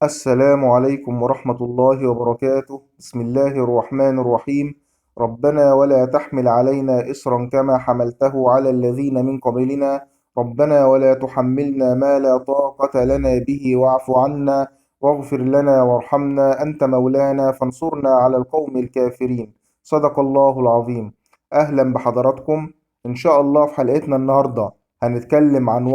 السلام عليكم ورحمة الله وبركاته. بسم الله الرحمن الرحيم. ربنا ولا تحمل علينا إصرا كما حملته على الذين من قبلنا. ربنا ولا تحملنا ما لا طاقة لنا به واعف عنا واغفر لنا وارحمنا أنت مولانا فانصرنا على القوم الكافرين. صدق الله العظيم. أهلا بحضراتكم. إن شاء الله في حلقتنا النهاردة هنتكلم عن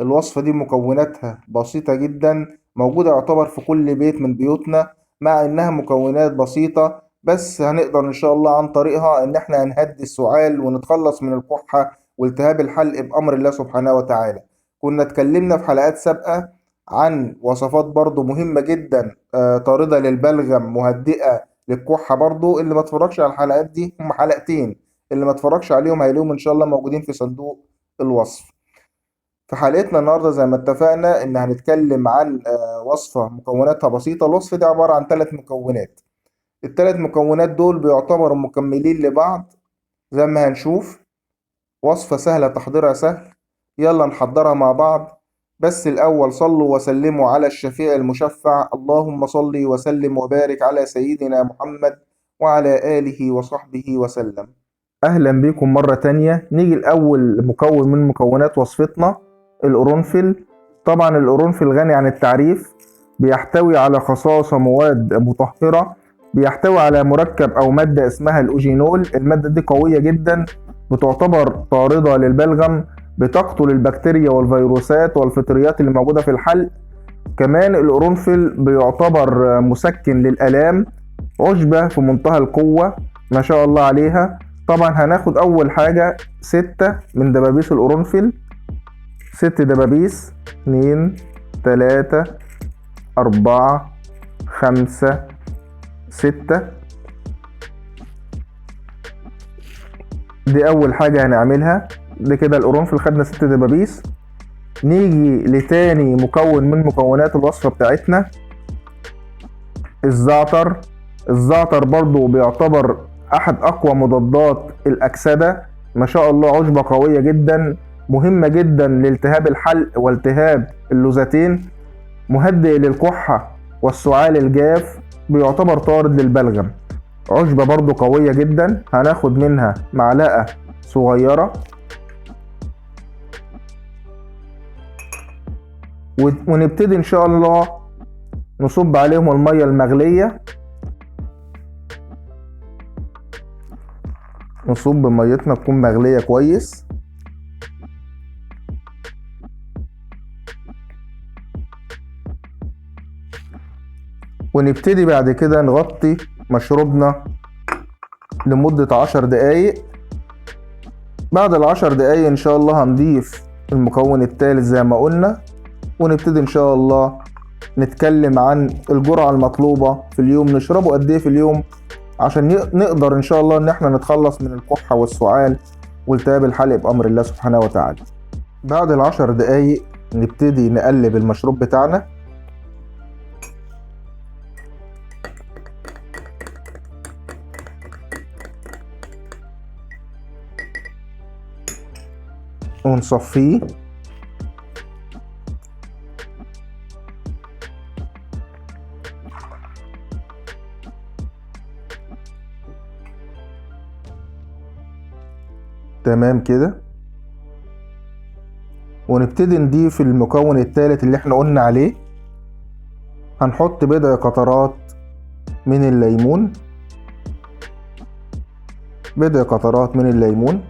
الوصفة دي مكوناتها بسيطة جدا، موجودة يعتبر في كل بيت من بيوتنا. مع إنها مكونات بسيطة بس هنقدر إن شاء الله عن طريقها إن إحنا هنهدي السعال ونتخلص من الكحة والتهاب الحلق بأمر الله سبحانه وتعالى. كنا اتكلمنا في حلقات سابقة عن وصفات برضو مهمة جدا، طاردة للبلغم، مهدئة للكحة. برضو اللي ما اتفرجش على الحلقات دي هم حلقتين، اللي ما اتفرجش عليهم هيلاقيهم إن شاء الله موجودين في صندوق الوصف. في حلقتنا النهاردة زي ما اتفقنا إن هنتكلم عن وصفة مكوناتها بسيطة. الوصفة دي عبارة عن 3 مكونات. ال3 مكونات دول بيعتبروا مكملين لبعض زي ما هنشوف. وصفة سهلة، تحضيرها سهل. يلا نحضرها مع بعض. بس الأول صلوا وسلموا على الشفيع المشفع، اللهم صل وسلم وبارك على سيدنا محمد وعلى آله وصحبه وسلم. أهلا بكم مرة تانية. نيجي الأول مكون من مكونات وصفتنا، القرنفل. طبعا القرنفل غني عن التعريف، بيحتوي على خصائص مواد مطهرة، بيحتوي على مركب أو مادة اسمها الأوجينول. المادة دي قوية جدا، بتعتبر طاردة للبلغم، بتقتل البكتيريا والفيروسات والفطريات اللي موجودة في الحلق. كمان القرنفل بيعتبر مسكن للآلام، عشبة في منتهى القوة ما شاء الله عليها. طبعا هناخد أول حاجة 6 من دبابيس القرنفل، 6 دبابيس، 2 3 4 5 6. دي أول حاجة هنعملها. دي كده القرنفل، خدنا 6 دبابيس. نيجي لتاني مكون من مكونات الوصفة بتاعتنا، الزعتر. الزعتر برضو بيعتبر أحد أقوى مضادات الأكسدة، ما شاء الله عشبة قوية جدا، مهمة جدا لالتهاب الحلق والتهاب اللوزتين، مهدئ للكحة والسعال الجاف، بيعتبر طارد للبلغم. عشبة برضو قوية جدا. هناخد منها معلقة صغيرة ونبتدي إن شاء الله نصب عليهم المية المغلية. نصب ميتنا تكون مغلية كويس. ونبتدي بعد كده نغطي مشروبنا لمدة 10 دقايق. بعد ال10 دقايق ان شاء الله هنضيف المكون الثالث زي ما قلنا، ونبتدي ان شاء الله نتكلم عن الجرعة المطلوبة في اليوم، نشربه قد ايه في اليوم عشان نقدر ان شاء الله ان احنا نتخلص من الكحة والسعال والتهاب الحلق بأمر الله سبحانه وتعالى. بعد ال10 دقايق نبتدي نقلب المشروب بتاعنا. ونصفيه. تمام كده. ونبتدي نضيف المكون الثالث اللي احنا قلنا عليه. هنحط بضع قطرات من الليمون، بضع قطرات من الليمون.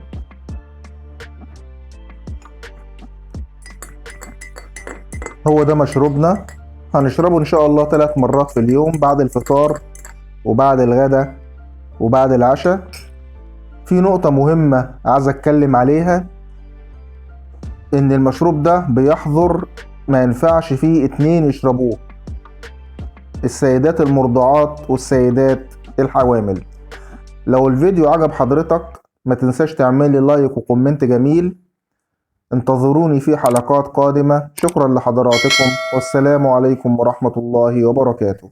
هو ده مشروبنا، هنشربه ان شاء الله 3 مرات في اليوم، بعد الفطار وبعد الغداء وبعد العشاء. في نقطة مهمة عايز اتكلم عليها، ان المشروب ده بيحظر، ما ينفعش فيه 2 يشربوه، السيدات المرضعات والسيدات الحوامل. لو الفيديو عجب حضرتك ما تنساش تعملي لايك وكومنت جميل. انتظروني في حلقات قادمة. شكرا لحضراتكم، والسلام عليكم ورحمة الله وبركاته.